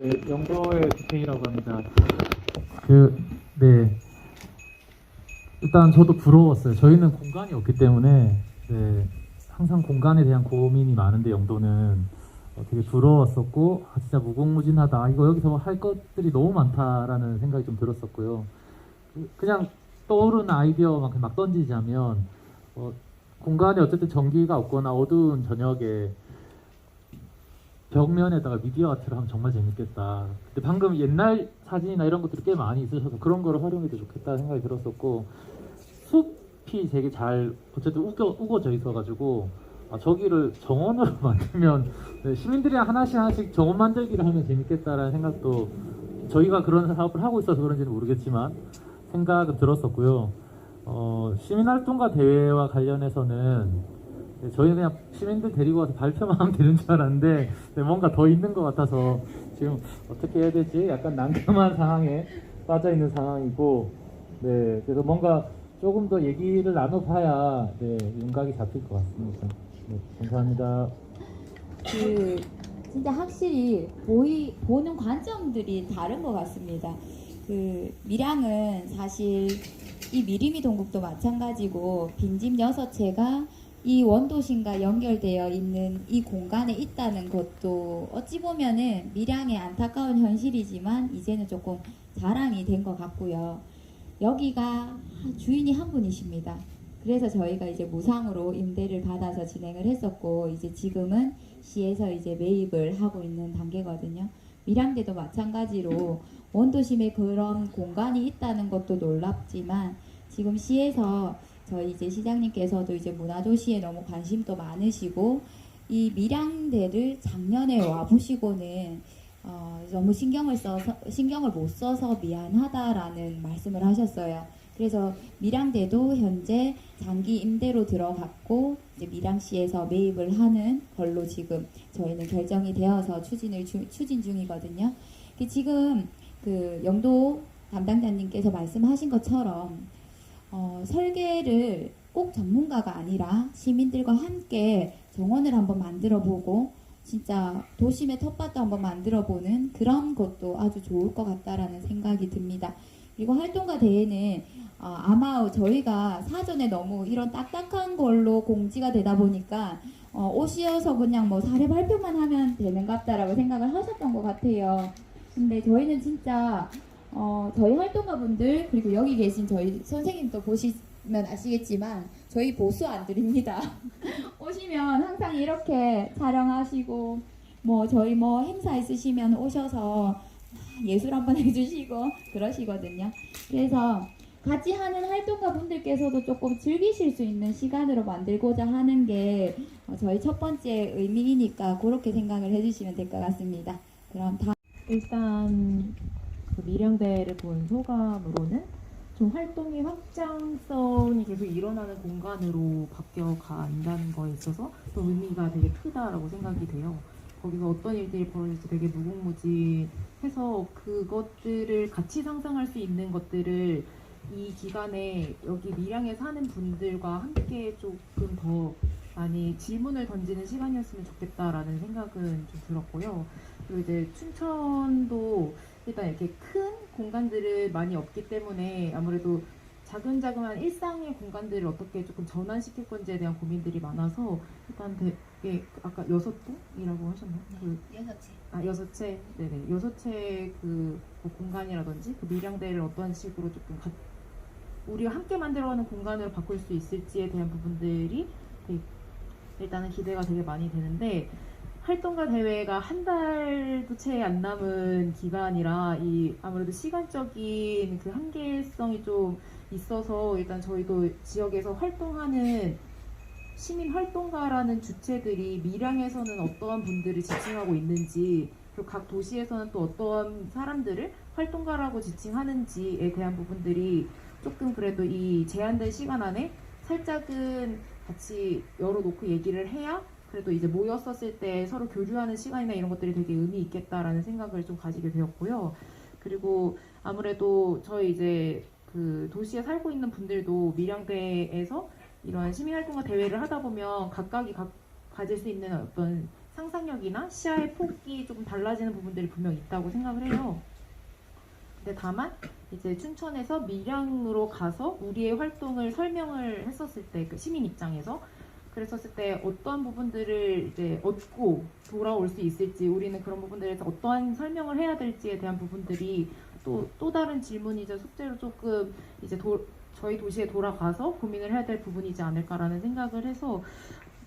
네, 영도의 DK라고 합니다. 네. 일단 저도 부러웠어요. 저희는 공간이 없기 때문에 항상 공간에 대한 고민이 많은데 영도는 되게 부러웠었고 진짜 무궁무진하다. 이거 여기서 할 것들이 너무 많다라는 생각이 좀 들었었고요. 그냥 떠오르는 아이디어만큼 막 던지자면 공간에 어쨌든 전기가 없거나 어두운 저녁에 벽면에다가 미디어 아트를 하면 정말 재밌겠다. 근데 방금 옛날 사진이나 이런 것들이 꽤 많이 있으셔서 그런 거를 활용해도 좋겠다 생각이 들었었고, 숲이 되게 잘 어쨌든 우거져 있어가지고 저기를 정원으로 만들면 시민들이 하나씩 정원 만들기를 하면 재밌겠다라는 생각도, 저희가 그런 사업을 하고 있어서 그런지는 모르겠지만 생각은 들었었고요. 시민활동가 대회와 관련해서는 저희는 그냥 시민들 데리고 와서 발표만 하면 되는 줄 알았는데 뭔가 더 있는 것 같아서 지금 어떻게 해야 되지? 약간 난감한 상황에 빠져 있는 상황이고, 그래서 뭔가 조금 더 얘기를 나눠봐야 윤곽이 잡힐 것 같습니다. 감사합니다. 진짜 확실히 보는 관점들이 다른 것 같습니다. 밀양은 사실 이 미리미 동국도 마찬가지고 빈집 6채가 이 원도심과 연결되어 있는 이 공간에 있다는 것도 어찌 보면은 밀양의 안타까운 현실이지만 이제는 조금 자랑이 된 것 같고요. 여기가 주인이 한 분이십니다. 그래서 저희가 이제 무상으로 임대를 받아서 진행을 했었고, 이제 지금은 시에서 이제 매입을 하고 있는 단계거든요. 밀양대도 마찬가지로 원도심에 그런 공간이 있다는 것도 놀랍지만 지금 시에서 저희 이제 시장님께서도 이제 문화도시에 너무 관심도 많으시고, 이 밀양대를 작년에 와보시고는 너무 신경을 못 써서 미안하다라는 말씀을 하셨어요. 그래서 밀양대도 현재 장기 임대로 들어갔고 이제 밀양시에서 매입을 하는 걸로 지금 저희는 결정이 되어서 추진 중이거든요. 지금 영도 담당자님께서 말씀하신 것처럼 설계를 꼭 전문가가 아니라 시민들과 함께 정원을 한번 만들어보고 진짜 도심의 텃밭도 한번 만들어보는 그런 것도 아주 좋을 것 같다라는 생각이 듭니다. 그리고 활동가 대회는 아마 저희가 사전에 너무 이런 딱딱한 걸로 공지가 되다 보니까 오시어서 그냥 뭐 사례 발표만 하면 되는 것 같다라고 생각을 하셨던 것 같아요. 근데 저희는 진짜 저희 활동가분들 그리고 여기 계신 저희 선생님도 보시면 아시겠지만 저희 보수 안 드립니다. 오시면 항상 이렇게 촬영하시고 저희 행사 있으시면 오셔서 예술 한번 해주시고 그러시거든요. 그래서 같이 하는 활동가 분들께서도 조금 즐기실 수 있는 시간으로 만들고자 하는 게 저희 첫 번째 의미이니까 그렇게 생각을 해주시면 될 것 같습니다. 그럼 일단 밀양대를 본 소감으로는 좀 활동의 확장성이 계속 일어나는 공간으로 바뀌어 간다는 거에 있어서 또 의미가 되게 크다라고 생각이 돼요. 거기서 어떤 일들이 벌어질지 되게 무궁무진해서 그것들을 같이 상상할 수 있는 것들을 이 기간에 여기 밀양에 사는 분들과 함께 조금 더 많이 질문을 던지는 시간이었으면 좋겠다라는 생각은 좀 들었고요. 그리고 이제 춘천도 일단 이렇게 큰 공간들을 많이 없기 때문에 아무래도 자근자근한 일상의 공간들을 어떻게 조금 전환시킬 건지에 대한 고민들이 많아서 일단 되게 아까 6동이라고 하셨나요? 네, 6채. 6채. 네네. 6채 뭐 공간이라든지 밀양대를 어떤 식으로 조금 우리가 함께 만들어가는 공간으로 바꿀 수 있을지에 대한 부분들이 일단은 기대가 되게 많이 되는데, 활동가 대회가 한 달도 채 안 남은 기간이라 아무래도 시간적인 그 한계성이 좀 있어서 일단 저희도 지역에서 활동하는 시민 활동가라는 주체들이 밀양에서는 어떠한 분들을 지칭하고 있는지, 그리고 각 도시에서는 또 어떠한 사람들을 활동가라고 지칭하는지에 대한 부분들이 조금 그래도 이 제한된 시간 안에 살짝은 같이 열어놓고 얘기를 해야 그래도 이제 모였었을 때 서로 교류하는 시간이나 이런 것들이 되게 의미 있겠다라는 생각을 좀 가지게 되었고요. 그리고 아무래도 저희 이제 도시에 살고 있는 분들도 밀양대에서 이런 시민활동가 대회를 하다 보면 각각이 가질 수 있는 어떤 상상력이나 시야의 폭이 조금 달라지는 부분들이 분명 있다고 생각을 해요. 근데 다만 이제 춘천에서 밀양으로 가서 우리의 활동을 설명을 했었을 때 그 시민 입장에서 그랬었을 때 어떠한 부분들을 이제 얻고 돌아올 수 있을지 우리는 그런 부분들에서 어떠한 설명을 해야 될지에 대한 부분들이 또 다른 질문이자 숙제로 조금 이제 저희 도시에 돌아가서 고민을 해야 될 부분이지 않을까라는 생각을 해서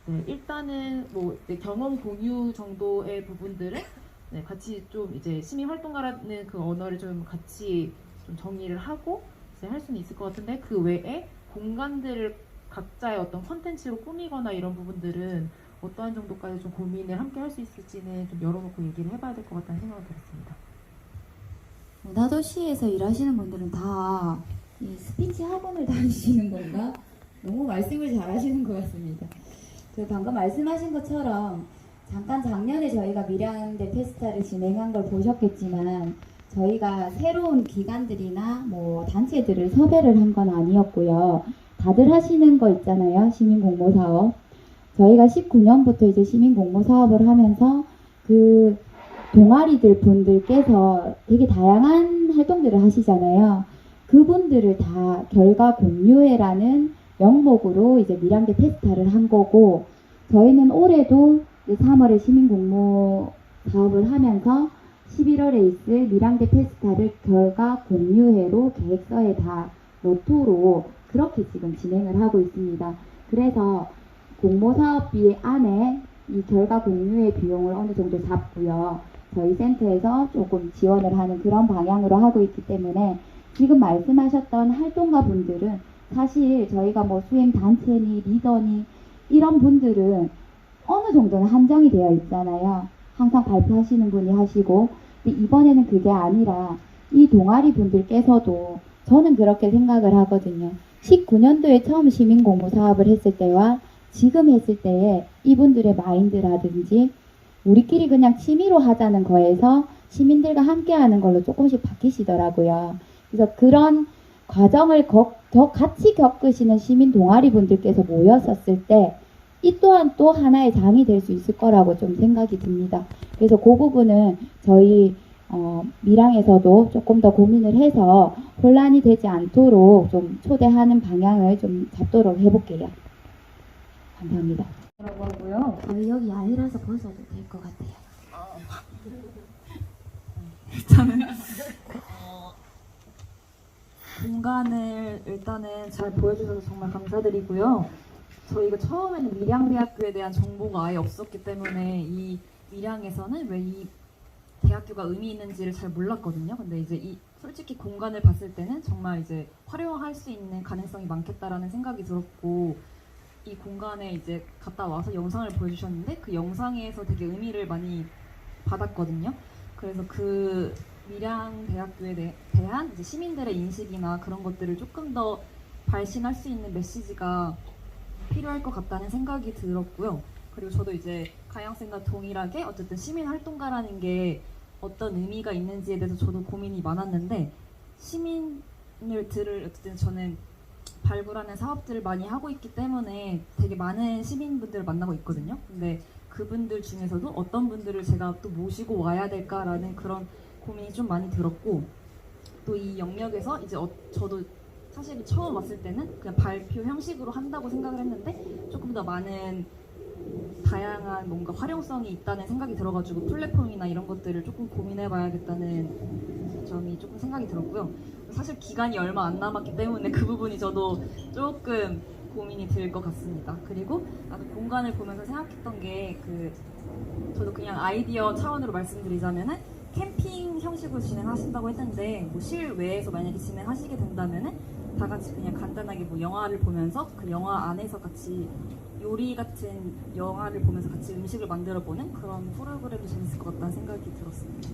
네, 일단은 뭐 이제 경험 공유 정도의 부분들은 네, 같이 좀 이제 시민 활동가라는 그 언어를 좀 같이 좀 정리를 하고 이제 할 수는 있을 것 같은데 그 외에 공간들을 각자의 어떤 컨텐츠로 꾸미거나 이런 부분들은 어떠한 정도까지 좀 고민을 함께 할 수 있을지는 좀 열어놓고 얘기를 해봐야 될 것 같다는 생각이 들었습니다. 문화도시에서 일하시는 분들은 다 이 스피치 학원을 다니시는 건가? 너무 말씀을 잘하시는 것 같습니다. 그 방금 말씀하신 것처럼 잠깐 작년에 저희가 밀양대 페스타를 진행한 걸 보셨겠지만 저희가 새로운 기관들이나 뭐 단체들을 섭외를 한 건 아니었고요. 다들 하시는 거 있잖아요. 시민공모사업. 저희가 19년부터 이제 시민공모사업을 하면서 그 동아리들 분들께서 되게 다양한 활동들을 하시잖아요. 그분들을 다 결과 공유회라는 명목으로 이제 밀양대 페스타를 한 거고 저희는 올해도 이제 3월에 시민공모 사업을 하면서 11월에 있을 밀양대 페스타를 결과 공유회로 계획서에 다 넣도록 그렇게 지금 진행을 하고 있습니다. 그래서 공모사업비 안에 이 결과 공유회 비용을 어느 정도 잡고요. 저희 센터에서 조금 지원을 하는 그런 방향으로 하고 있기 때문에 지금 말씀하셨던 활동가 분들은 사실 저희가 뭐 수행 단체니 리더니 이런 분들은 어느 정도는 한정이 되어 있잖아요. 항상 발표하시는 분이 하시고 근데 이번에는 그게 아니라 이 동아리 분들께서도 저는 그렇게 생각을 하거든요. 19년도에 처음 시민공모 사업을 했을 때와 지금 했을 때에 이분들의 마인드라든지 우리끼리 그냥 취미로 하자는 거에서 시민들과 함께 하는 걸로 조금씩 바뀌시더라고요. 그래서 그런 과정을 같이 겪으시는 시민 동아리 분들께서 모였었을 때 이 또한 또 하나의 장이 될 수 있을 거라고 좀 생각이 듭니다. 그래서 그 부분은 저희 밀양에서도 조금 더 고민을 해서 혼란이 되지 않도록 좀 초대하는 방향을 좀 잡도록 해볼게요. 감사합니다. 라고 하고요. 저희 여기 야외라서 벗어도 될 것 같아요. 공간을 일단은 잘 보여주셔서 정말 감사드리고요. 저희가 처음에는 밀양대학교에 대한 정보가 아예 없었기 때문에 이 밀양에서는 왜 이 대학교가 의미 있는지를 잘 몰랐거든요. 근데 이제 이 솔직히 공간을 봤을 때는 정말 이제 활용할 수 있는 가능성이 많겠다라는 생각이 들었고 이 공간에 이제 갔다 와서 영상을 보여주셨는데 그 영상에서 되게 의미를 많이 받았거든요. 그래서 그 밀양대학교에 대한 이제 시민들의 인식이나 그런 것들을 조금 더 발신할 수 있는 메시지가 필요할 것 같다는 생각이 들었고요. 그리고 저도 이제 가영쌤과 동일하게 어쨌든 시민활동가라는 게 어떤 의미가 있는지에 대해서 저도 고민이 많았는데 시민들을 어쨌든 저는 발굴하는 사업들을 많이 하고 있기 때문에 되게 많은 시민분들을 만나고 있거든요. 근데 그분들 중에서도 어떤 분들을 제가 또 모시고 와야 될까라는 그런 고민이 좀 많이 들었고 또 이 영역에서 이제 저도 사실 처음 왔을 때는 그냥 발표 형식으로 한다고 생각을 했는데 조금 더 많은 다양한 뭔가 활용성이 있다는 생각이 들어가지고 플랫폼이나 이런 것들을 조금 고민해봐야겠다는 점이 조금 생각이 들었고요. 사실 기간이 얼마 안 남았기 때문에 그 부분이 저도 조금 고민이 들 것 같습니다. 그리고 나도 공간을 보면서 생각했던 게 저도 그냥 아이디어 차원으로 말씀드리자면은 캠핑 형식으로 진행하신다고 했는데 뭐 실외에서 만약에 진행하시게 된다면은 다 같이 그냥 간단하게 뭐 영화를 보면서 그 영화 안에서 같이 요리 같은 영화를 보면서 같이 음식을 만들어 보는 그런 프로그램이 재밌을 것 같다는 생각이 들었습니다.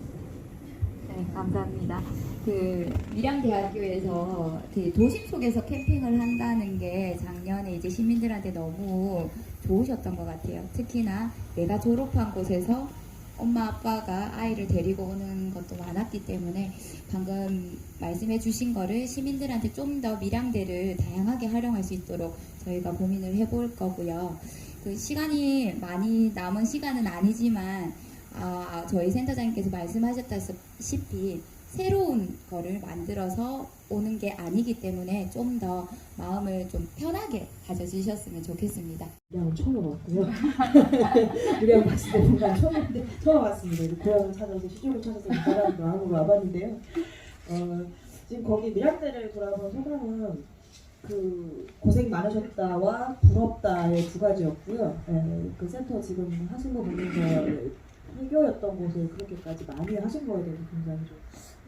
네, 감사합니다. 그 밀양대학교에서 그 도심 속에서 캠핑을 한다는 게 작년에 이제 시민들한테 너무 좋으셨던 것 같아요. 특히나 내가 졸업한 곳에서 엄마 아빠가 아이를 데리고 오는 것도 많았기 때문에 방금 말씀해 주신 거를 시민들한테 좀 더 밀양대를 다양하게 활용할 수 있도록 저희가 고민을 해볼 거고요. 그 시간이 많이 남은 시간은 아니지만 저희 센터장님께서 말씀하셨다시피 새로운 거를 만들어서 오는 게 아니기 때문에 좀 더 마음을 좀 편하게 가져주셨으면 좋겠습니다. 미량은 처음 와봤고요. 미량 봤을 때 뭔가 처음 와봤습니다. 고향을 찾아서 시족을 찾아서 미량도 하고 와봤는데요. 지금 거기 미량대를 돌아본 소감은 그 고생 많으셨다와 부럽다의 두 가지였고요. 그 센터 지금 하신 거 보면서 해교였던 곳을 그렇게까지 많이 하신 거에 대해서 굉장히 좀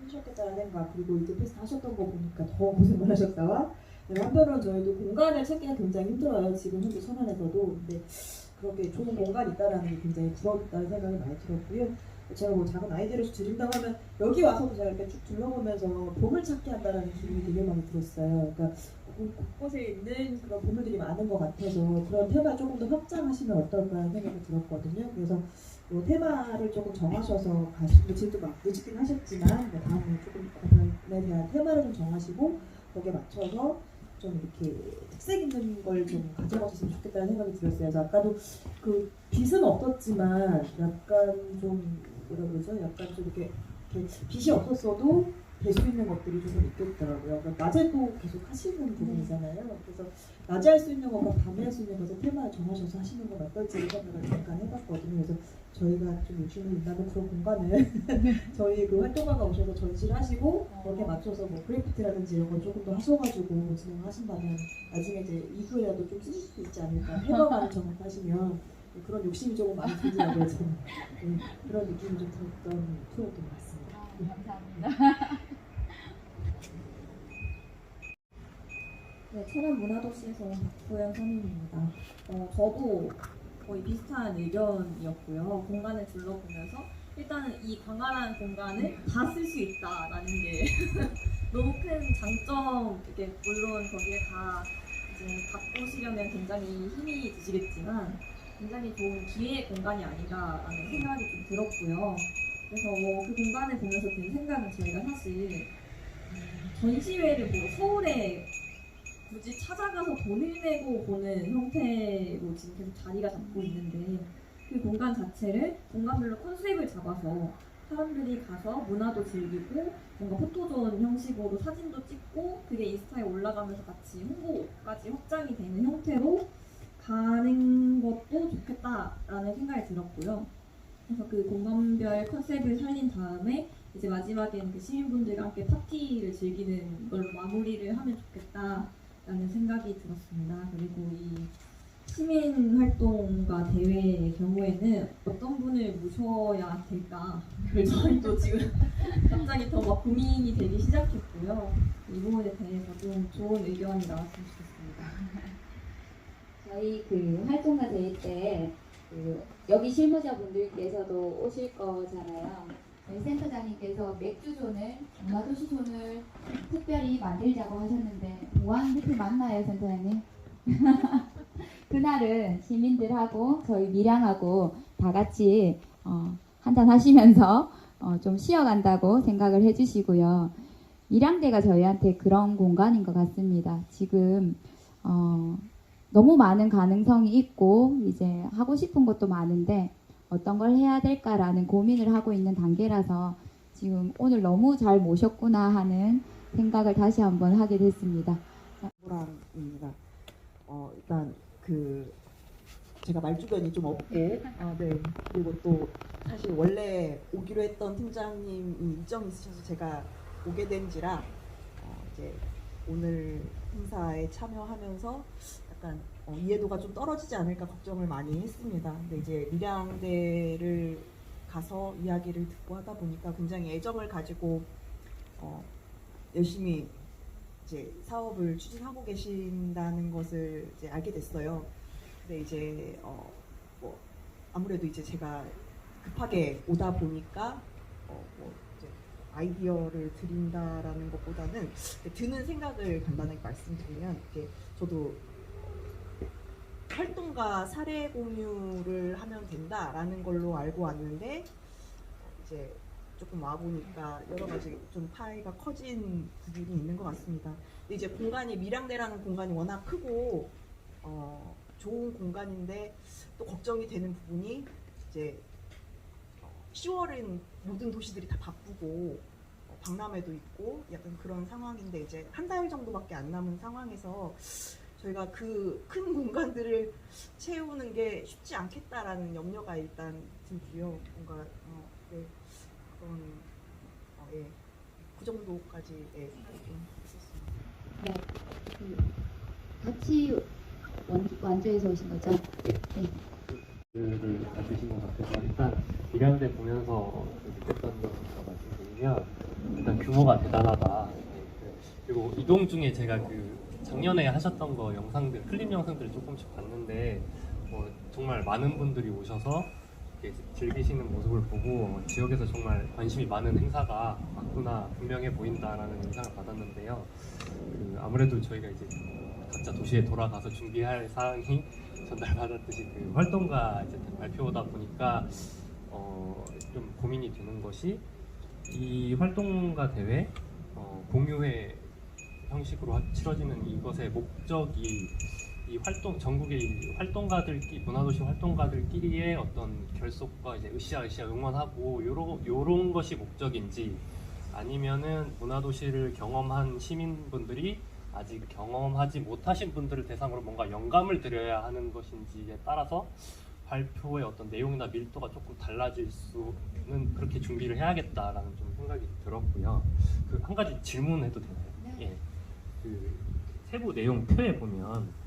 힘드셨겠다는 생각, 그리고 이제 페스트 하셨던 거 보니까 더 고생 많으셨다와, 한편으로는 저희도 공간을 찾기가 굉장히 힘들어요. 지금 현재 천안에서도. 근데 그렇게 좋은 공간이 있다라는 게 굉장히 부럽다는 생각이 많이 들었고요. 제가 뭐 작은 아이디어를 드린다고 하면 여기 와서도 제가 이렇게 쭉 둘러보면서 보물 찾기 한다라는 기분이 되게 많이 들었어요. 그러니까 곳곳에 있는 그런 보물들이 많은 것 같아서 그런 테마를 조금 더 확장하시면 어떨까 하는 생각이 들었거든요. 그래서 뭐 테마를 조금 정하셔서 가시고, 지금도 막 늦긴 하셨지만 다음에 조금 공연에 대한 테마를 좀 정하시고 거기에 맞춰서 좀 이렇게 특색 있는 걸 좀 가져가셨으면 좋겠다는 생각이 들었어요. 그래서 아까도 그 빛은 없었지만 약간 좀 뭐라 그러죠? 약간 좀 이렇게 빛이 없었어도 될 수 있는 것들이 조금 있겠더라고요. 그러니까 낮에도 계속 하시는 부분이잖아요. 그래서 낮에 할 수 있는 것과 밤에 할 수 있는 것을 테마를 정하셔서 하시는 건 어떨지 생각을 잠깐 해봤거든요. 그래서 저희가 좀 요즘에 있다는 그런 공간을 저희 그 활동가가 오셔서 전시를 하시고 거기에 맞춰서 뭐 그래피티라든지 이런 걸 조금 더 하셔가지고 진행하신다면 나중에 이제 이후에라도 좀 쓰실 수 있지 않을까. 해봐가는 정확하시면 그런 욕심이 조금 많이 들더라고요. 저는. 그런 느낌이 좀 들었던 투어였던 것 같습니다. 감사합니다. 네, 천안문화도시에서 박보현 선임입니다. 저도 거의 비슷한 의견이었고요. 공간을 둘러보면서 일단은 이 광활한 공간을 다 쓸 수 있다라는 게 너무 큰 장점. 이게 물론 거기에 다 이제 바꾸시려면 굉장히 힘이 드시겠지만 굉장히 좋은 기회의 공간이 아닌가라는 생각이 좀 들었고요. 그래서 뭐 그 공간을 보면서 든 생각은 저희가 사실 전시회를 뭐 서울에 굳이 찾아가서 돈을 내고 보는 형태로 지금 계속 자리가 잡고 있는데, 그 공간 자체를 공간별로 컨셉을 잡아서 사람들이 가서 문화도 즐기고 뭔가 포토존 형식으로 사진도 찍고 그게 인스타에 올라가면서 같이 홍보까지 확장이 되는 형태로 가는 것도 좋겠다라는 생각이 들었고요. 그래서 그 공간별 컨셉을 살린 다음에 이제 마지막에는 그 시민분들과 함께 파티를 즐기는 걸로 마무리를 하면 좋겠다라는 생각이 들었습니다. 그리고 이 시민 활동가 대회의 경우에는 어떤 분을 모셔야 될까를 저희도 지금 갑자기 더 막 고민이 되기 시작했고요. 이 부분에 대해서 좀 좋은 의견이 나왔으면 좋겠습니다. 저희 그 활동가 대회 때 여기 실무자분들께서도 오실 거잖아요. 저희 센터장님께서 맥주존을, 문화도시존을 특별히 만들자고 하셨는데 무한리필 맞나요, 센터장님? 그날은 시민들하고 저희 밀양하고 다 같이 한잔 하시면서 좀 쉬어간다고 생각을 해주시고요. 밀양대가 저희한테 그런 공간인 것 같습니다. 지금 너무 많은 가능성이 있고 이제 하고 싶은 것도 많은데 어떤 걸 해야 될까라는 고민을 하고 있는 단계라서 지금 오늘 너무 잘 모셨구나 하는 생각을 다시 한번 하게 됐습니다. 보람입니다. 일단 그 제가 말주변이 좀 없고, 네. 그리고 또 사실 원래 오기로 했던 팀장님이 일정이 있으셔서 제가 오게 된지라 이제 오늘 행사에 참여하면서 약간 이해도가 좀 떨어지지 않을까 걱정을 많이 했습니다. 근데 이제 밀양대를 가서 이야기를 듣고 하다 보니까 굉장히 애정을 가지고 열심히 이제 사업을 추진하고 계신다는 것을 이제 알게 됐어요. 근데 이제 뭐 아무래도 이제 제가 급하게 오다 보니까 뭐 이제 아이디어를 드린다라는 것보다는 드는 생각을 간단하게 말씀드리면, 이게 저도 활동가 사례 공유를 하면 된다라는 걸로 알고 왔는데 이제 조금 와보니까 여러 가지 좀 파이가 커진 부분이 있는 것 같습니다. 근데 이제 공간이 밀양대라는 공간이 워낙 크고 좋은 공간인데 또 걱정이 되는 부분이 이제 10월은 모든 도시들이 다 바쁘고 박람회도 있고 약간 그런 상황인데 이제 한 달 정도밖에 안 남은 상황에서 저희가 그 큰 공간들을 채우는 게 쉽지 않겠다라는 염려가 일단 들고요. 뭔가 네, 그런 예, 그 정도까지 예, 좀 있었습니다. 네, 같이 완주해서 오신 거죠? 네. 를 가지신 것 같아서 일단 밀양대 보면서 느꼈던 것부터 말씀드리면 일단 규모가 대단하다. 그리고 이동 중에 제가 그 작년에 하셨던 거 영상들, 클립 영상들을 조금씩 봤는데 정말 많은 분들이 오셔서 이렇게 즐기시는 모습을 보고 지역에서 정말 관심이 많은 행사가 맞구나, 분명해 보인다라는 인상을 받았는데요. 아무래도 저희가 이제 각자 도시에 돌아가서 준비할 사항이 전달받았듯이 그 활동가 이제 발표다 보니까 좀 고민이 되는 것이 이 활동가 대회 공유회 형식으로 치러지는 이것의 목적이 이 전국의 활동가들끼리, 문화도시 활동가들끼리의 어떤 결속과 이제 으쌰으쌰 응원하고 요런 것이 목적인지, 아니면은 문화도시를 경험한 시민분들이 아직 경험하지 못하신 분들을 대상으로 뭔가 영감을 드려야 하는 것인지에 따라서 발표의 어떤 내용이나 밀도가 조금 달라질 수는, 그렇게 준비를 해야겠다라는 좀 생각이 들었고요. 한 가지 질문해도 되나요? 예. 세부 내용 표에 보면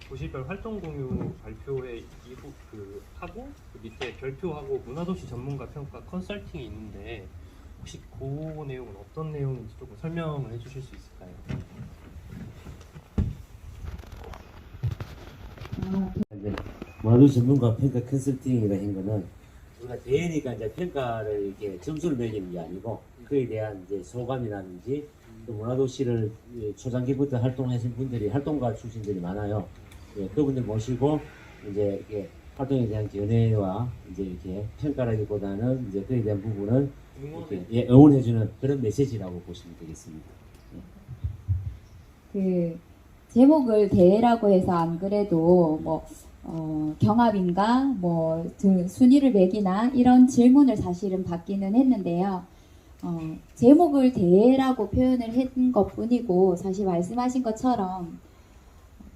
도시별 활동 공유 발표회 이후 하고 밑에 별표하고 문화도시 전문가 평가 컨설팅이 있는데, 혹시 그 내용은 어떤 내용인지 조금 설명을 해주실 수 있을까요? 문화도시 전문가 평가 컨설팅이라는 거는 우리가 대회니까 이제 평가를 이렇게 점수를 매기는 게 아니고 그에 대한 이제 소감이라든지 또 문화도시를 초장기부터 활동하신 분들이 활동가 출신들이 많아요. 예, 그분들 모시고 이제 이렇게 활동에 대한 견해와 이제 이렇게 평가라기보다는 이제 그에 대한 부분을 이렇게 응원해주는 그런 메시지라고 보시면 되겠습니다. 그 제목을 대회라고 해서 안 그래도 뭐 경합인가 뭐 순위를 매기나 이런 질문을 사실은 받기는 했는데요. 제목을 대회라고 표현을 한 것뿐이고 사실 말씀하신 것처럼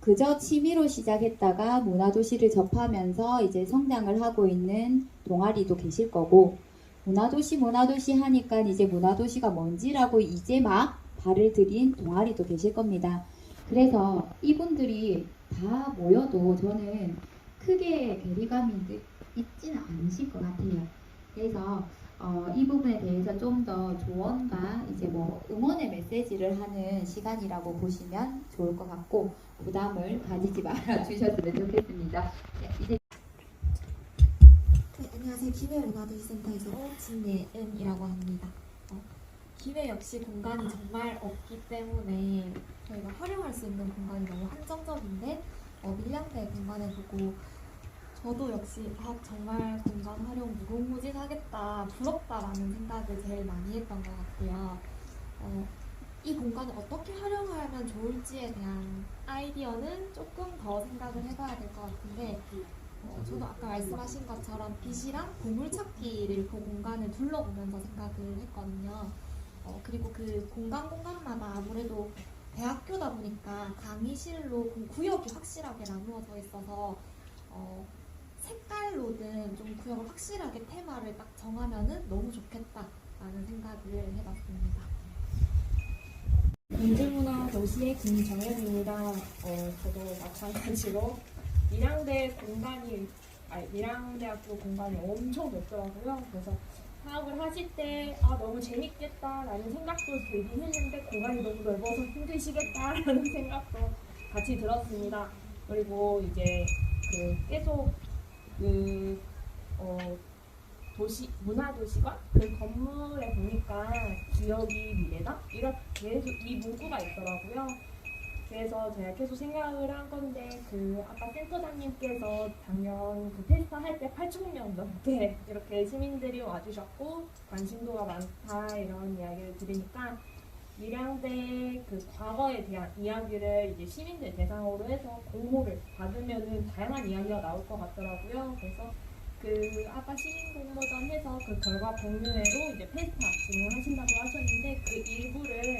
그저 취미로 시작했다가 문화도시를 접하면서 이제 성장을 하고 있는 동아리도 계실 거고, 문화도시 하니까 이제 문화도시가 뭔지라고 이제 막 발을 들인 동아리도 계실 겁니다. 그래서 이분들이 다 모여도 저는 크게 괴리감이 있지는 않으실 것 같아요. 그래서 이 부분에 대해서 좀 더 조언과 이제 뭐 응원의 메시지를 하는 시간이라고 보시면 좋을 것 같고, 부담을 가지지 말아 주셨으면 좋겠습니다. 네, 이제 네, 안녕하세요. 김해문화도시센터에서 진예은이라고 합니다. 김해 역시 공간이 정말 없기 때문에 저희가 활용할 수 있는 공간이 너무 한정적인데 밀양대 공간을 보고 저도 역시 정말 공간 활용 무궁무진하겠다, 부럽다라는 생각을 제일 많이 했던 것 같고요. 이 공간을 어떻게 활용하면 좋을지에 대한 아이디어는 조금 더 생각을 해봐야 될 것 같은데, 저도 아까 말씀하신 것처럼 빛이랑 보물찾기를 그 공간을 둘러보면서 생각을 했거든요. 그리고 그 공간마다 아무래도 대학교다 보니까 강의실로 구역이 확실하게 나누어져 있어서 색깔로든 좀 구역을 확실하게 테마를 딱 정하면은 너무 좋겠다라는 생각을 해봤습니다. 민주문화도시의 김정현입니다. 저도 마찬가지로 밀양대학교 공간이 엄청 넓더라고요. 그래서 사업을 하실 때 너무 재밌겠다라는 생각도 들긴 했는데 공간이 너무 넓어서 힘드시겠다라는 생각도 같이 들었습니다. 그리고 이제 계속 문화도시관 그 건물에 보니까 기억이 미래다? 이렇게 계속 이 문구가 있더라고요. 그래서 제가 계속 생각을 한 건데 아까 센터장님께서 작년 페스타 할 때 8,000명 넘게 이렇게 시민들이 와주셨고 관심도가 많다 이런 이야기를 들으니까 밀양대 그 과거에 대한 이야기를 이제 시민들 대상으로 해서 공모를 받으면은 다양한 이야기가 나올 것 같더라고요. 그래서 그 아까 시민 공모전 해서 그 결과 공유회로 이제 페스타 진행하신다고 하셨는데 그 일부를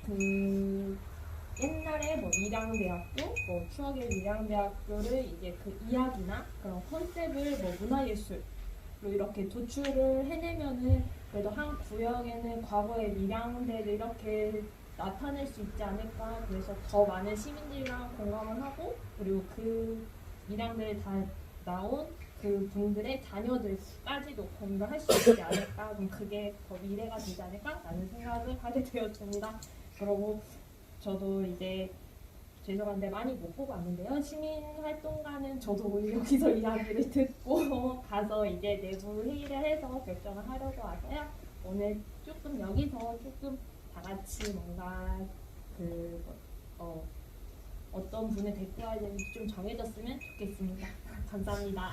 그 옛날에 뭐 밀양대학교, 뭐 추억의 밀양대학교를 이제 그 이야기나 그런 컨셉을 뭐 문화예술로 이렇게 도출을 해내면은 그래도 한 구역에는 과거의 밀양대를 이렇게 나타낼 수 있지 않을까. 그래서 더 많은 시민들이랑 공감을 하고 그리고 그 밀양대를 다 나온 그 분들의 자녀들까지도 공감할 수 있지 않을까. 그럼 그게 더 미래가 되지 않을까라는 생각을 하게 되었습니다. 그리고 저도 이제 죄송한데 많이 못 보고 왔는데요. 시민활동가는 저도 오늘 여기서 이야기를 듣고 가서 이제 내부 회의를 해서 결정을 하려고 와서요. 오늘 조금 여기서 조금 다 같이 뭔가 어떤 분을 데리고 와야 되는지 좀 정해졌으면 좋겠습니다. 감사합니다.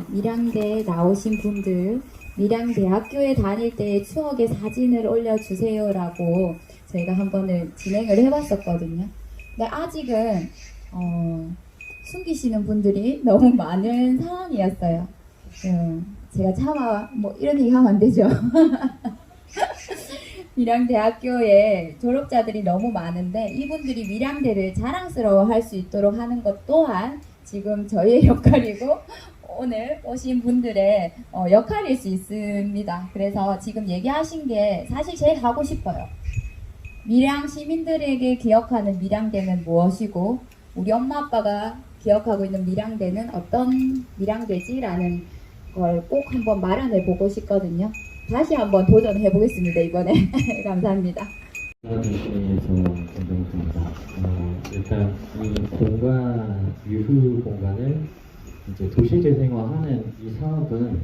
밀양대에 나오신 분들, 밀양대학교에 다닐 때의 추억의 사진을 올려주세요라고 저희가 한 번을 진행을 해봤었거든요. 근데 아직은 숨기시는 분들이 너무 많은 상황이었어요. 제가 차마 뭐 이런 얘기 하면 안 되죠. 밀양대학교에 졸업자들이 너무 많은데 이분들이 밀양대를 자랑스러워할 수 있도록 하는 것 또한 지금 저희의 역할이고 오늘 오신 분들의 역할일 수 있습니다. 그래서 지금 얘기하신 게 사실 제일 하고 싶어요. 밀양 시민들에게 기억하는 밀양대는 무엇이고 우리 엄마 아빠가 기억하고 있는 밀양대는 어떤 밀양대지라는 걸 꼭 한번 마련해 보고 싶거든요. 다시 한번 도전해 보겠습니다. 이번에. 감사합니다. 도시에서 김정수입니다. 일단 이 공간 유휴 공간을 이제 도시재생화하는 이 사업은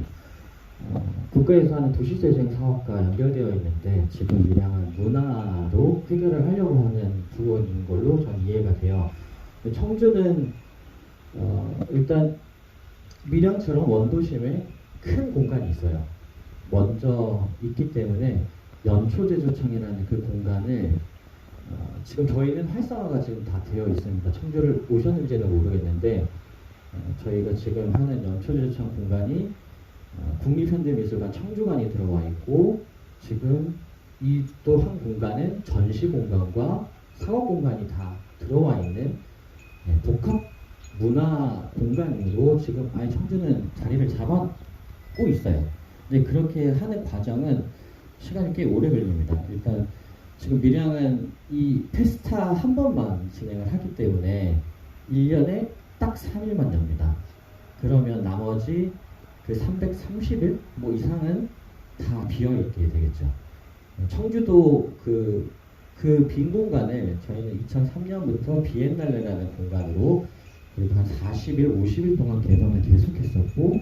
국가에서 하는 도시재생 사업과 연결되어 있는데 지금 밀양은 문화로 해결을 하려고 하는 부분인 걸로 전 이해가 돼요. 청주는 일단 밀양처럼 원도심에 큰 공간이 있어요. 먼저 있기 때문에 연초제조청이라는 그 공간을 지금 저희는 활성화가 지금 다 되어 있습니다. 청주를 오셨는지는 모르겠는데 저희가 지금 하는 연초제조청 공간이 국립현대미술관 청주관이 들어와 있고 지금 이 또 한 공간은 전시 공간과 사업 공간이 다 들어와 있는 복합 문화 공간으로 지금 아예 청주는 자리를 잡고 있어요. 근데 그렇게 하는 과정은 시간이 꽤 오래 걸립니다. 일단 지금 밀양은 이 페스타 한 번만 진행을 하기 때문에 1년에 딱 3일만 엽니다. 그러면 나머지 그 330일 뭐 이상은 다 비어있게 되겠죠. 청주도 그 빈 공간을 저희는 2003년부터 비엔날레라는 공간으로 그리고 한 40일, 50일 동안 개방을 계속했었고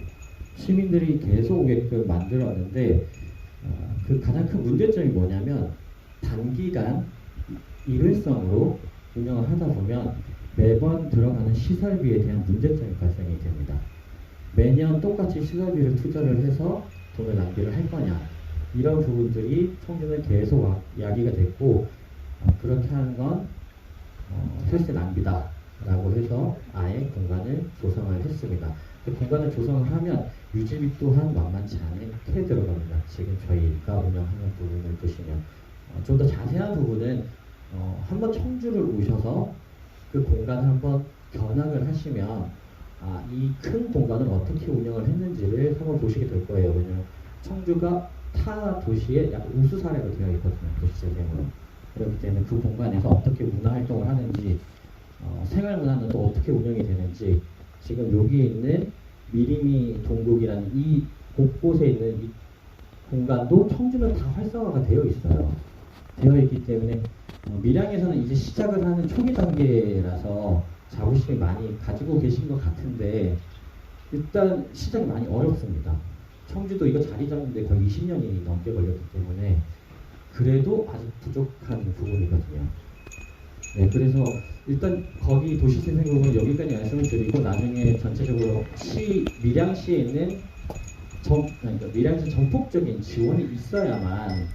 시민들이 계속 오게끔 만들었는데 그 가장 큰 문제점이 뭐냐면 단기간 일회성으로 운영을 하다 보면 매번 들어가는 시설비에 대한 문제점이 발생이 됩니다. 매년 똑같이 시설비를 투자를 해서 돈을 낭비를 할 거냐 이런 부분들이 청주는 계속 이야기가 됐고 그렇게 하는 건 혈세 낭비다 라고 해서 아예 공간을 조성을 했습니다. 그 공간을 조성을 하면 유지비 또한 만만치 않게 들어갑니다. 지금 저희가 운영하는 부분을 보시면 좀 더 자세한 부분은 한번 청주를 오셔서 그 공간을 한번 견학을 하시면 이 큰 공간을 어떻게 운영을 했는지를 한번 보시게 될 거예요. 왜냐하면 청주가 타 도시의 약간 우수 사례로 되어 있거든요. 도시재생으로. 그렇기 때문에 그 공간에서 어떻게 문화활동을 하는지 생활문화는 또 어떻게 운영이 되는지 지금 여기에 있는 미리미 동국이라는 이 곳곳에 있는 이 공간도 청주는 다 활성화가 되어 있어요. 되어 있기 때문에 밀양에서는 이제 시작을 하는 초기 단계라서 자부심이 많이 가지고 계신 것 같은데 일단 시작이 많이 어렵습니다. 청주도 이거 자리 잡는데 거의 20년이 넘게 걸렸기 때문에 그래도 아직 부족한 부분이거든요. 네, 그래서 일단 거기 도시재생국은 여기까지 말씀을 드리고 나중에 전체적으로 밀양시에 있는 밀양시 전폭적인 지원이 있어야만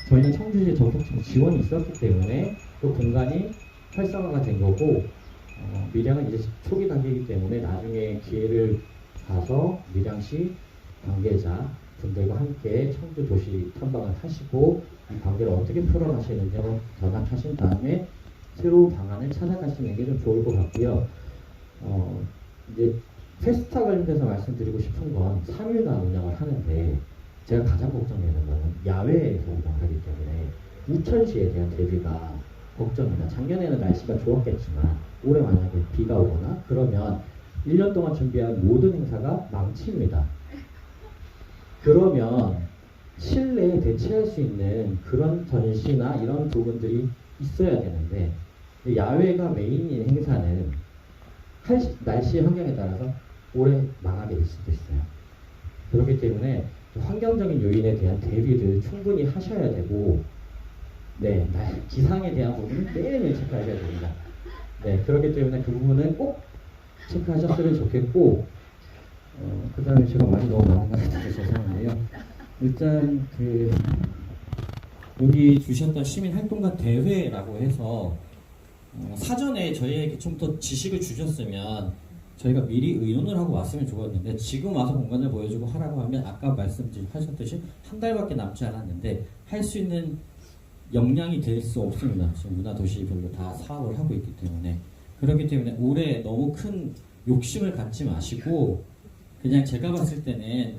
저희는 청주시에 적극적 지원이 있었기 때문에 또 공간이 활성화가 된 거고 밀양은 이제 초기 단계이기 때문에 나중에 기회를 봐서 밀양시 관계자 분들과 함께 청주 도시 탐방을 하시고 이 관계를 어떻게 풀어가시는지 전환하신 다음에 새로운 방안을 찾아가시는 게 좀 좋을 것 같고요. 이제 페스타 관련돼서 말씀드리고 싶은 건 3일간 운영을 하는데 제가 가장 걱정되는 거는 야외에서 운영하기 때문에 우천시에 대한 대비가 걱정입니다. 작년에는 날씨가 좋았겠지만 올해 만약에 비가 오거나 그러면 1년 동안 준비한 모든 행사가 망칩니다. 그러면 실내에 대체할 수 있는 그런 전시나 이런 부분들이 있어야 되는데 야외가 메인인 행사는 날씨 환경에 따라서 올해 망하게 될 수도 있어요. 그렇기 때문에 환경적인 요인에 대한 대비를 충분히 하셔야 되고 네, 기상에 대한 부분은 매일매일 체크하셔야 됩니다. 네, 그렇기 때문에 그 부분은 꼭 체크하셨으면 좋겠고 그 다음에 제가 말이 너무 많은 것 같아서 죄송한데요. 일단 여기 주셨던 시민활동가 대회라고 해서 사전에 저희에게 좀 더 지식을 주셨으면 저희가 미리 의논을 하고 왔으면 좋았는데 지금 와서 공간을 보여주고 하라고 하면 아까 말씀하셨듯이 한 달밖에 남지 않았는데 할 수 있는 역량이 될 수 없습니다. 지금 문화도시별로 다 사업을 하고 있기 때문에 그렇기 때문에 올해 너무 큰 욕심을 갖지 마시고 그냥 제가 봤을 때는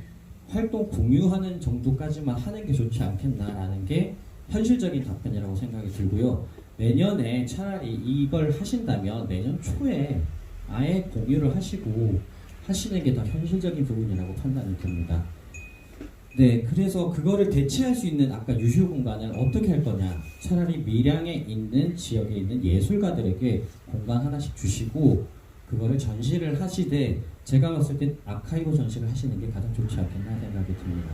활동 공유하는 정도까지만 하는 게 좋지 않겠나라는 게 현실적인 답변이라고 생각이 들고요. 내년에 차라리 이걸 하신다면 내년 초에 아예 공유를 하시고 하시는 게 더 현실적인 부분이라고 판단이 듭니다. 네, 그래서 그거를 대체할 수 있는 아까 유휴 공간을 어떻게 할 거냐. 차라리 밀양에 있는 지역에 있는 예술가들에게 공간 하나씩 주시고 그거를 전시를 하시되 제가 봤을 때 아카이브 전시를 하시는 게 가장 좋지 않겠나 생각이 듭니다.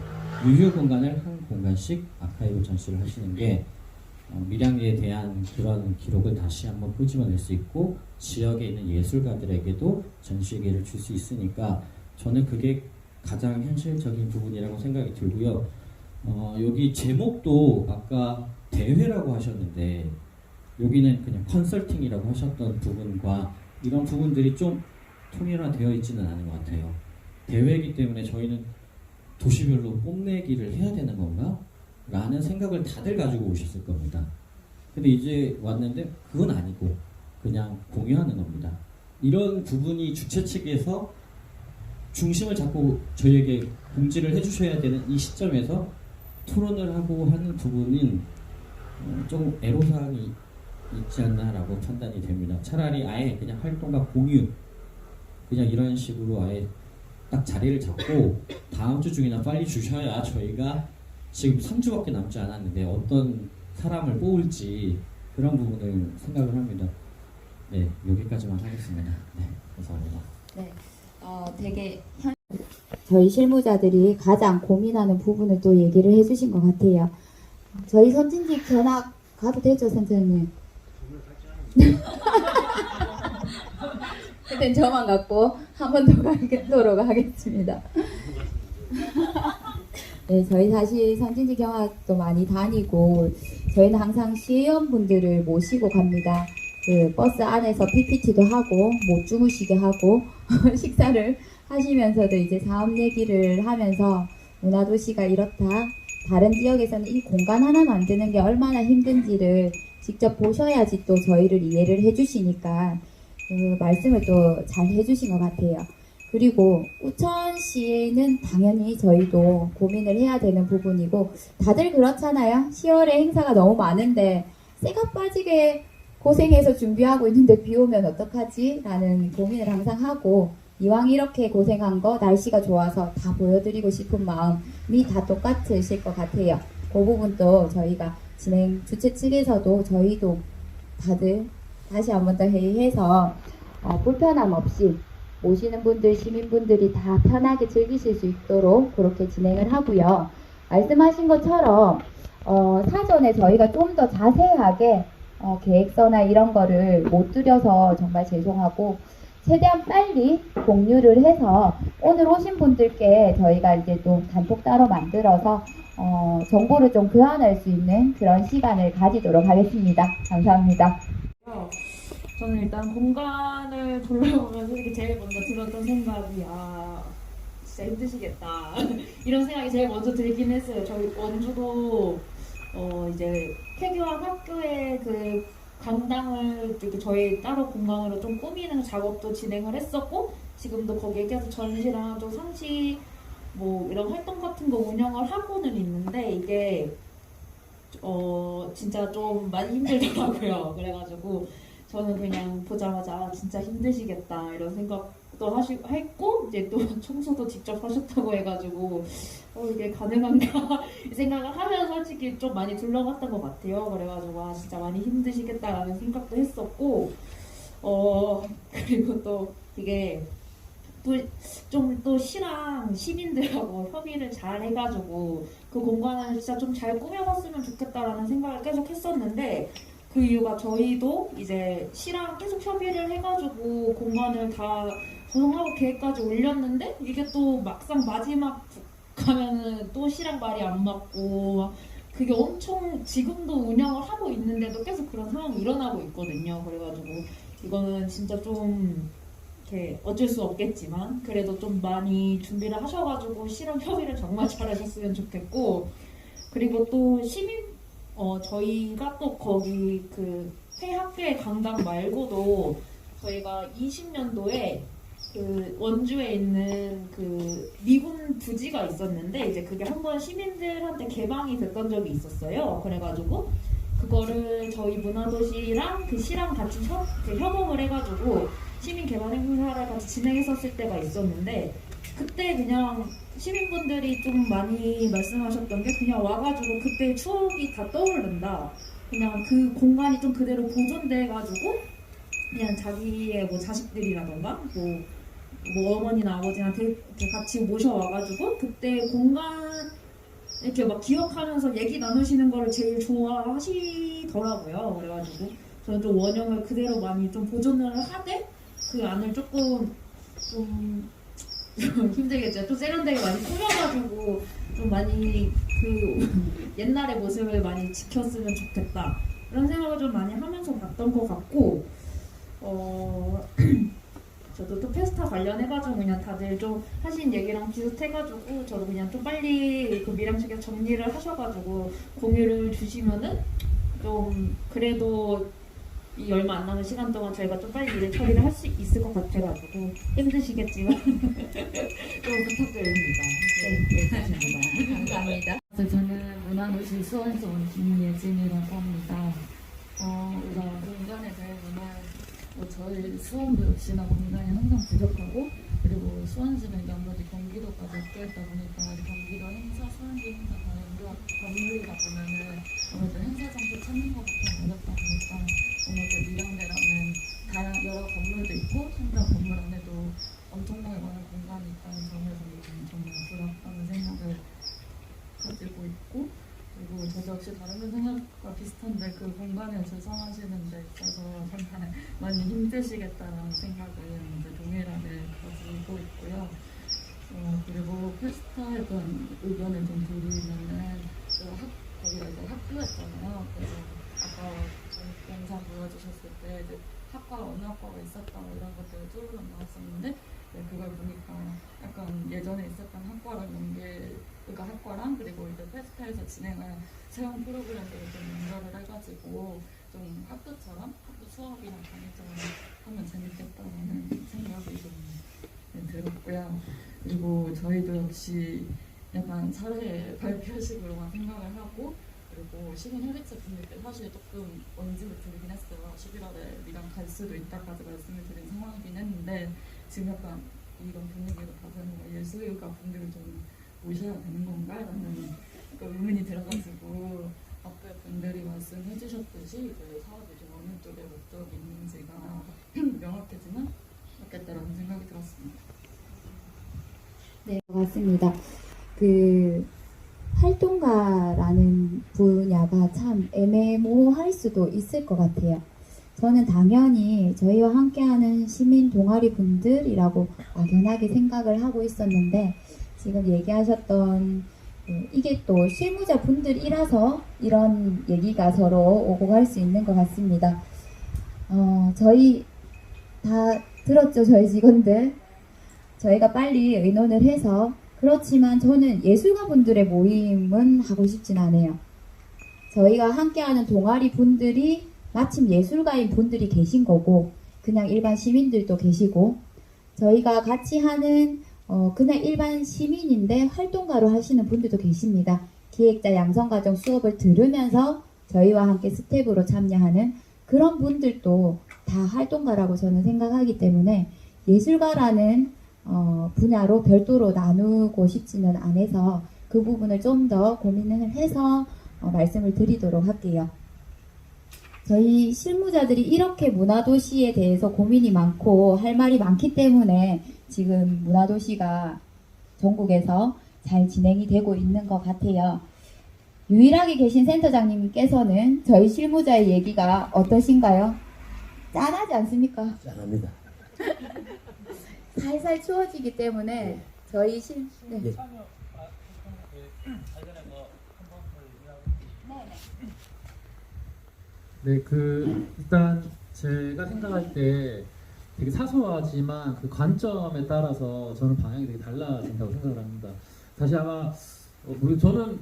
유휴 공간을 한 공간씩 아카이브 전시를 하시는 게 밀양에 대한 그런 기록을 다시 한번 끄집어낼 수 있고 지역에 있는 예술가들에게도 전시 기회를 줄 수 있으니까 저는 그게 가장 현실적인 부분이라고 생각이 들고요. 여기 제목도 아까 대회라고 하셨는데 여기는 그냥 컨설팅이라고 하셨던 부분과 이런 부분들이 좀 통일화되어 있지는 않은 것 같아요. 대회이기 때문에 저희는 도시별로 뽐내기를 해야 되는 건가? 라는 생각을 다들 가지고 오셨을 겁니다. 근데 이제 왔는데 그건 아니고 그냥 공유하는 겁니다. 이런 부분이 주최 측에서 중심을 잡고 저희에게 공지를 해주셔야 되는 이 시점에서 토론을 하고 하는 부분은 조금 애로사항이 있지 않나라고 판단이 됩니다. 차라리 아예 그냥 활동과 공유 그냥 이런 식으로 아예 딱 자리를 잡고 다음 주 중이나 빨리 주셔야 저희가 지금 3주밖에 남지 않았는데 어떤 사람을 뽑을지 그런 부분을 생각을 합니다. 네, 여기까지만 하겠습니다. 네, 감사합니다. 네, 되게 저희 실무자들이 가장 고민하는 부분을 또 얘기를 해주신 것 같아요. 저희 선진직 전학 가도 되죠, 선생님? 그땐 저만 갖고 한 번 더 가도록 하겠습니다. 네, 저희 사실 선진직 경학도 많이 다니고 저희는 항상 시의원분들을 모시고 갑니다. 그 버스 안에서 PPT도 하고 못 주무시게 하고 식사를 하시면서도 이제 사업 얘기를 하면서 문화도시가 이렇다. 다른 지역에서는 이 공간 하나 만드는 게 얼마나 힘든지를 직접 보셔야지 또 저희를 이해를 해주시니까 그 말씀을 또 잘 해주신 것 같아요. 그리고 우천시에는 당연히 저희도 고민을 해야 되는 부분이고 다들 그렇잖아요. 10월에 행사가 너무 많은데 쇠가 빠지게 고생해서 준비하고 있는데 비 오면 어떡하지? 라는 고민을 항상 하고 이왕 이렇게 고생한 거 날씨가 좋아서 다 보여드리고 싶은 마음이 다 똑같으실 것 같아요. 그 부분도 저희가 진행 주최 측에서도 저희도 다들 다시 한 번 더 회의해서 불편함 없이 오시는 분들, 시민분들이 다 편하게 즐기실 수 있도록 그렇게 진행을 하고요. 말씀하신 것처럼 사전에 저희가 좀 더 자세하게 계획서나 이런 거를 못 드려서 정말 죄송하고 최대한 빨리 공유를 해서 오늘 오신 분들께 저희가 이제 또 단톡 따로 만들어서 정보를 좀 교환할 수 있는 그런 시간을 가지도록 하겠습니다. 감사합니다. 저는 일단 공간을 둘러보면서 이렇게 제일 먼저 들었던 생각이 진짜 힘드시겠다 이런 생각이 제일 먼저 들긴 했어요. 저희 원주도 이제 폐교한 학교의 그 강당을 이렇게 저희 따로 공간으로 좀 꾸미는 작업도 진행을 했었고 지금도 거기에 계속 전시랑 좀 상시 뭐 이런 활동 같은 거 운영을 하고는 있는데 이게 진짜 좀 많이 힘들더라고요. 그래가지고 저는 그냥 보자마자 진짜 힘드시겠다 이런 생각도 했고 이제 또 청소도 직접 하셨다고 해가지고 이게 가능한가 이 생각을 하면 솔직히 좀 많이 둘러봤던 것 같아요. 그래가지고 진짜 많이 힘드시겠다라는 생각도 했었고 그리고 또 이게 또 시랑 시민들하고 협의를 잘 해가지고 그 공간을 진짜 좀 잘 꾸며봤으면 좋겠다라는 생각을 계속 했었는데 그 이유가 저희도 이제 시랑 계속 협의를 해가지고 공간을 다 조성하고 계획까지 올렸는데 이게 또 막상 마지막 가면은 또 시랑 말이 안 맞고 그게 엄청 지금도 운영을 하고 있는데도 계속 그런 상황이 일어나고 있거든요. 그래가지고 이거는 진짜 좀 이렇게 어쩔 수 없겠지만 그래도 좀 많이 준비를 하셔가지고 시랑 협의를 정말 잘하셨으면 좋겠고 그리고 또 저희가 또 거기 그 폐학교의 강당 말고도 저희가 20년도에 그 원주에 있는 그 미군 부지가 있었는데 이제 그게 한번 시민들한테 개방이 됐던 적이 있었어요. 그래가지고 그거를 저희 문화도시랑 그 시랑 같이 협업을 해가지고 시민 개발 행사를 같이 진행했었을 때가 있었는데 그때 그냥 시민분들이 좀 많이 말씀하셨던 게 그냥 와가지고 그때 추억이 다 떠오른다. 그냥 그 공간이 좀 그대로 보존돼가지고 그냥 자기의 뭐 자식들이라던가 뭐 어머니나 아버지한테 이렇게 같이 모셔와가지고 그때 공간 이렇게 막 기억하면서 얘기 나누시는 거를 제일 좋아하시더라고요. 그래가지고 저는 좀 원형을 그대로 많이 좀 보존을 하되 그 안을 조금 좀 힘들겠죠. 좀 세련되게 많이 꾸며가지고 좀 많이 그 옛날의 모습을 많이 지켰으면 좋겠다 이런 생각을 좀 많이 하면서 봤던 것 같고 저도 또 페스타 관련해가지고 그냥 다들 좀 하신 얘기랑 비슷해가지고 저도 그냥 좀 빨리 그 미랑 측에서 정리를 하셔가지고 공유를 주시면은 좀 그래도 이 얼마 안 남은 시간 동안 저희가 좀 빨리 일을 처리를 할 수 있을 것 같아가지고 힘드시겠지만 좀 부탁드립니다. 네, 감사합니다. 저는 문화도시 수원에서 온 김예진이라고 합니다. 우선 공간에 대해서는 저희 수원도 역시나 공간이 항상 부족하고 그리고 수원시는 나머지 경기도까지 껴있다 보니까 경기도 행사, 수원시 행사 가는 건물이다 보면은 아무래도 행사 장소 찾는 것부터 어렵다 보니까 아무래도 미량대라는 여러 건물도 있고 성당 건물 안에도 엄청나게 많은 공간이 있다는 점에서는 정말 부럽다는 생각을 가지고 있고 그리고 저도 역시 다른 분 생각과 비슷한데 그 공간을 조성하시는 데 있어서 정말 많이 힘드시겠다는 생각을 이제 동일하게 가지고 있고요. 그리고 페스타에 대한 의견을 좀 드리면은 거기가 이제 학교였잖아요. 그래서 아까 영상 보여주셨을 때 이제 학과 어느 학과가 있었다 이런 것들을 쭉 나왔었는데 그걸 보니까 약간 예전에 있었던 학과랑 그러니까 학과랑 그리고 이제 페스타에서 진행한 체험 프로그램들을 좀 연결을 해가지고 좀 학교처럼 학교 수업이나 강의처럼 하면 재밌겠다는 생각이 좀 들었고요. 그리고 저희도 역시 약간 사회 발표식으로만 생각을 하고 그리고 시민협의체 분들께 사실 조금 언지를 드리긴 했어요. 11월에 미랑 갈 수도 있다까지 말씀을 드린 상황이긴 했는데 지금 약간 이런 분위기로 봐서는 예술가 분들을 좀 모셔야 되는 건가? 라는 의문이 들어가지고 아까 분들이 말씀해 주셨듯이 그 사업이 좀 어느 쪽에 목적이 있는지가 명확해지면 좋겠다라는 생각이 들었습니다. 네, 맞습니다. 그 활동가라는 분야가 참 애매모호할 수도 있을 것 같아요. 저는 당연히 저희와 함께하는 시민 동아리 분들이라고 막연하게 생각을 하고 있었는데 지금 얘기하셨던 이게 또 실무자 분들이라서 이런 얘기가 서로 오고 갈 수 있는 것 같습니다. 저희 다 들었죠? 저희 직원들. 저희가 빨리 의논을 해서, 그렇지만 저는 예술가 분들의 모임은 하고 싶진 않아요. 저희가 함께하는 동아리 분들이 마침 예술가인 분들이 계신 거고, 그냥 일반 시민들도 계시고, 저희가 같이 하는 그냥 일반 시민인데 활동가로 하시는 분들도 계십니다. 기획자 양성과정 수업을 들으면서 저희와 함께 스텝으로 참여하는 그런 분들도 다 활동가라고 저는 생각하기 때문에 예술가라는 분야로 별도로 나누고 싶지는 않아서 그 부분을 좀 더 고민을 해서 말씀을 드리도록 할게요. 저희 실무자들이 이렇게 문화도시에 대해서 고민이 많고 할 말이 많기 때문에 지금 문화도시가 전국에서 잘 진행이 되고 있는 것 같아요. 유일하게 계신 센터장님께서는 저희 실무자의 얘기가 어떠신가요? 짠하지 않습니까? 짠합니다. 살살 추워지기 때문에 저희 네. 네, 일단 제가 생각할 때 되게 사소하지만 그 관점에 따라서 저는 방향이 되게 달라진다고 생각을 합니다. 사실 아마 저는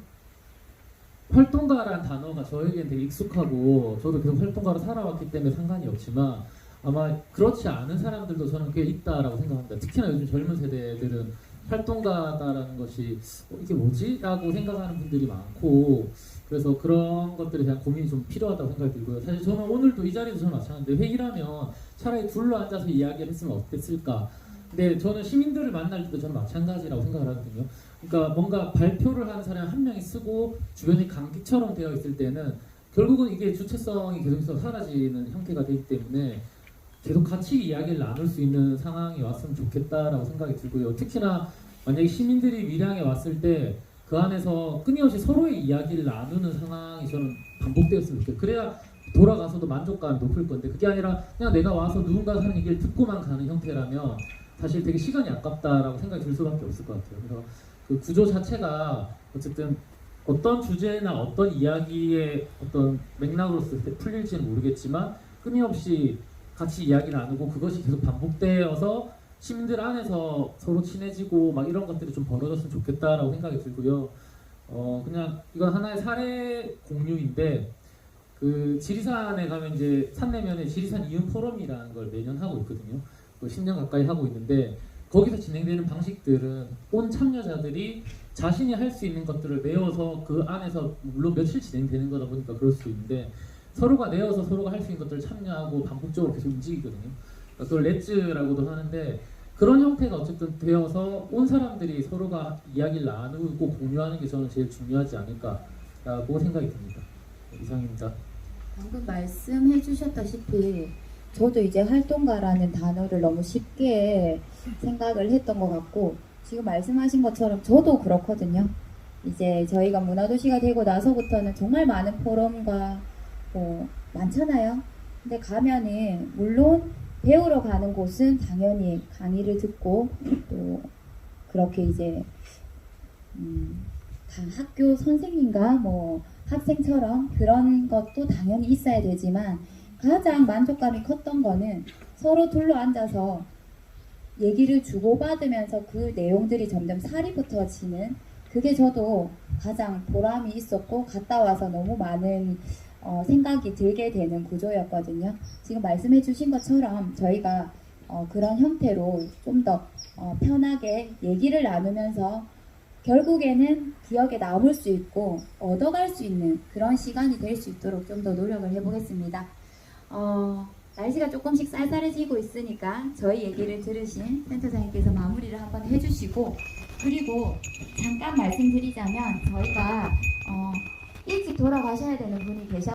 활동가라는 단어가 저에겐 되게 익숙하고 저도 계속 활동가로 살아왔기 때문에 상관이 없지만 아마 그렇지 않은 사람들도 저는 꽤 있다라고 생각합니다. 특히나 요즘 젊은 세대들은 활동가다라는 것이 이게 뭐지? 라고 생각하는 분들이 많고, 그래서 그런 것들에 대한 고민이 좀 필요하다고 생각이 들고요. 사실 저는 오늘도 이 자리에서 저는 마찬가지인데, 회의라면 차라리 둘러 앉아서 이야기를 했으면 어땠을까. 근데 저는 시민들을 만날 때도 저는 마찬가지라고 생각을 하거든요. 그러니까 뭔가 발표를 하는 사람 한 명이 쓰고 주변이 감기처럼 되어 있을 때는 결국은 이게 주체성이 계속해서 사라지는 형태가 되기 때문에 계속 같이 이야기를 나눌 수 있는 상황이 왔으면 좋겠다라고 생각이 들고요. 특히나 만약에 시민들이 밀양에 왔을 때 그 안에서 끊임없이 서로의 이야기를 나누는 상황이 저는 반복되었으면 좋겠어요. 그래야 돌아가서도 만족감이 높을 건데, 그게 아니라 그냥 내가 와서 누군가 하는 얘기를 듣고만 가는 형태라면 사실 되게 시간이 아깝다라고 생각이 들 수밖에 없을 것 같아요. 그래서 그 구조 자체가 어쨌든 어떤 주제나 어떤 이야기의 어떤 맥락으로서 풀릴지는 모르겠지만 끊임없이 같이 이야기 나누고 그것이 계속 반복되어서 시민들 안에서 서로 친해지고 막 이런 것들이 좀 벌어졌으면 좋겠다라고 생각이 들고요. 그냥 이건 하나의 사례 공유인데, 그 지리산에 가면 이제 산내면에 지리산 이음 포럼이라는 걸 매년 하고 있거든요. 10년 가까이 하고 있는데, 거기서 진행되는 방식들은 온 참여자들이 자신이 할 수 있는 것들을 내어서 그 안에서 물론 며칠 진행되는 거다 보니까 그럴 수 있는데, 서로가 내어서 서로가 할 수 있는 것들을 참여하고 반복적으로 계속 움직이거든요. 그걸 렛츠라고도 하는데, 그런 형태가 어쨌든 되어서 온 사람들이 서로가 이야기를 나누고 공유하는 게 저는 제일 중요하지 않을까라고 생각이 듭니다. 이상입니다. 방금 말씀해 주셨다시피 저도 이제 활동가라는 단어를 너무 쉽게 생각을 했던 것 같고, 지금 말씀하신 것처럼 저도 그렇거든요. 이제 저희가 문화도시가 되고 나서부터는 정말 많은 포럼과 많잖아요. 근데 가면은 물론 배우러 가는 곳은 당연히 강의를 듣고 또 그렇게 이제 학교 선생님과 학생처럼 그런 것도 당연히 있어야 되지만, 가장 만족감이 컸던 거는 서로 둘러 앉아서 얘기를 주고받으면서 그 내용들이 점점 살이 붙어지는, 그게 저도 가장 보람이 있었고 갔다 와서 너무 많은 생각이 들게 되는 구조였거든요. 지금 말씀해 주신 것처럼 저희가 그런 형태로 좀 더 편하게 얘기를 나누면서 결국에는 기억에 남을 수 있고 얻어갈 수 있는 그런 시간이 될 수 있도록 좀 더 노력을 해보겠습니다. 날씨가 조금씩 쌀쌀해지고 있으니까 저희 얘기를 들으신 센터장님께서 마무리를 한번 해주시고, 그리고 잠깐 말씀드리자면 저희가 일찍 돌아가셔야 되는 분이 계셔